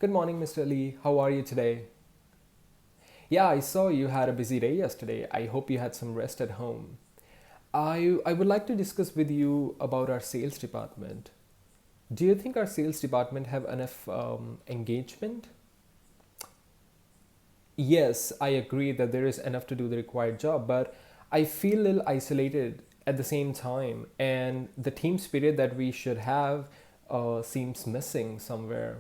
Good morning, Mr. Lee. How are you today? Yeah, I saw you had a busy day yesterday. I hope you had some rest at home. I would like to discuss with you about our sales department. Do you think our sales department have enough engagement? Yes, I agree that there is enough to do the required job, but I feel a little isolated at the same time, and the team spirit that we should have seems missing somewhere.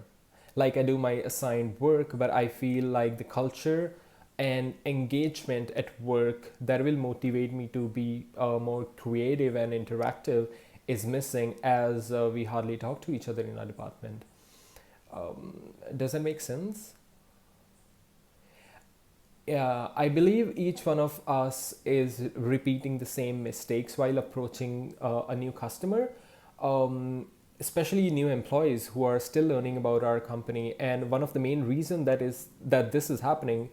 Like I do my assigned work, but I feel like the culture and engagement at work that will motivate me to be more creative and interactive is missing as we hardly talk to each other in our department. Does that make sense? Yeah, I believe each one of us is repeating the same mistakes while approaching a new customer, especially new employees who are still learning about our company. And one of the main reason that this is happening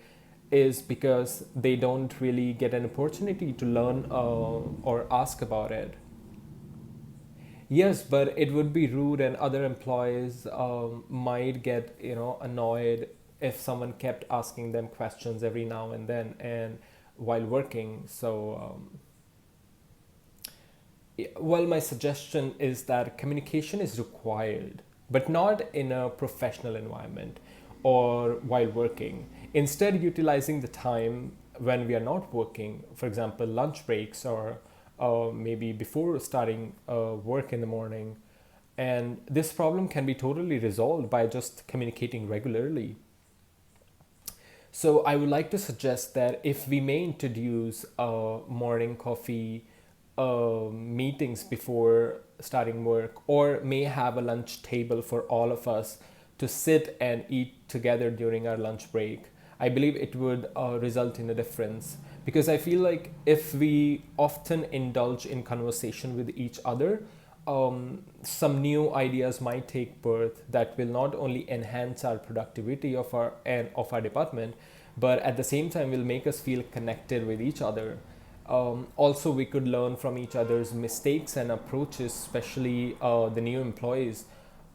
is because they don't really get an opportunity to learn or ask about it. Yes, but it would be rude, and other employees might get annoyed if someone kept asking them questions every now and then, and while working. Well, my suggestion is that communication is required, but not in a professional environment or while working. Instead, utilizing the time when we are not working, for example, lunch breaks or maybe before starting work in the morning. And this problem can be totally resolved by just communicating regularly. So I would like to suggest that if we may introduce morning coffee meetings before starting work, or may have a lunch table for all of us to sit and eat together during our lunch break, I believe it would result in a difference. Because I feel like if we often indulge in conversation with each other, some new ideas might take birth that will not only enhance our productivity of our department, but at the same time will make us feel connected with each other. Also, we could learn from each other's mistakes and approaches, especially the new employees,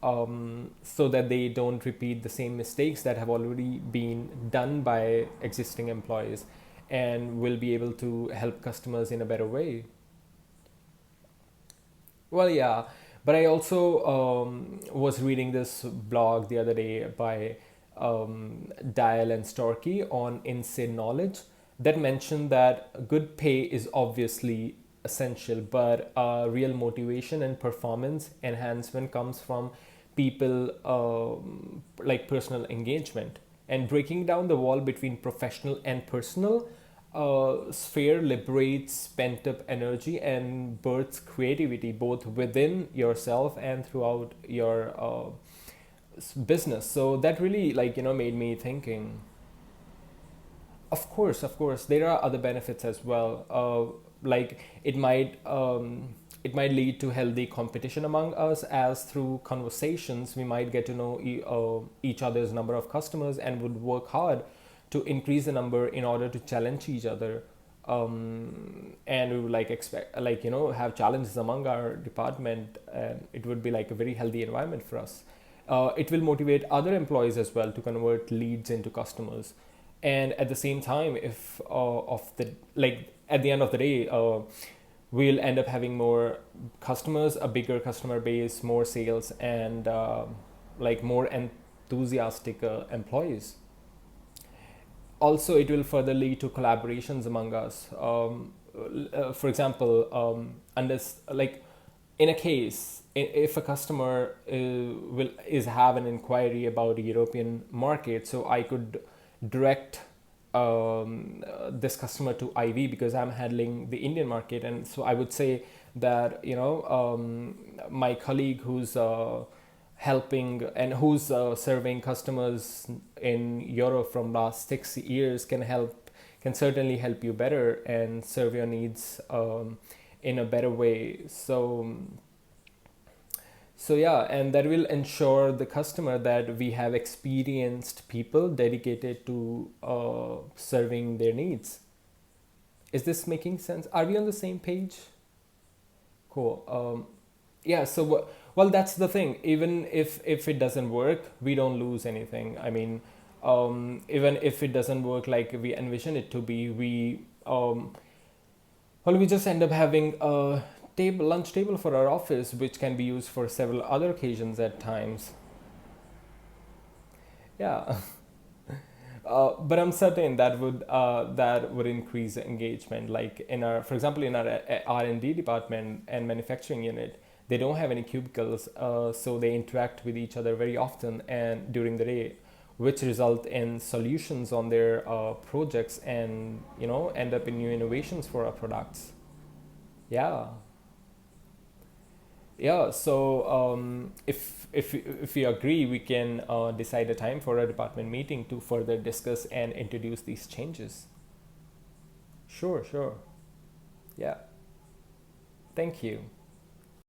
so that they don't repeat the same mistakes that have already been done by existing employees, and will be able to help customers in a better way. Well, yeah, but I also was reading this blog the other day by Dial and Storky on Insane Knowledge that mentioned that good pay is obviously essential, but real motivation and performance enhancement comes from people like personal engagement, and breaking down the wall between professional and personal sphere liberates pent up energy and births creativity both within yourself and throughout your business. So that really made me thinking. Of course, there are other benefits as well. Like it might lead to healthy competition among us, as through conversations we might get to know each other's number of customers and would work hard to increase the number in order to challenge each other. And we would expect have challenges among our department, and it would be like a very healthy environment for us. It will motivate other employees as well to convert leads into customers, and at the same time, if of the like at the end of the day, we'll end up having more customers, a bigger customer base, more sales, and more enthusiastic employees. Also, it will further lead to collaborations among us. For example, unless like in a case, if a customer will is have an inquiry about a European market, so I could direct this customer to IV because I'm handling the Indian market, and so I would say that my colleague who's helping and who's serving customers in Europe from last 6 years can certainly help you better and serve your needs in a better way. So yeah, and that will ensure the customer that we have experienced people dedicated to serving their needs. Is this making sense? Are we on the same page? Cool. Yeah. So Well, that's the thing. Even if it doesn't work, we don't lose anything. I mean, even if it doesn't work like we envision it to be, we just end up having a lunch table for our office, which can be used for several other occasions at times. Yeah. But I'm certain that would increase engagement. Like in our, for example, in our R&D department and manufacturing unit, they don't have any cubicles, so they interact with each other very often and during the day, which result in solutions on their projects, and end up in new innovations for our products. Yeah. Yeah, so if we agree, we can decide a time for a department meeting to further discuss and introduce these changes. Sure, sure. Yeah. Thank you.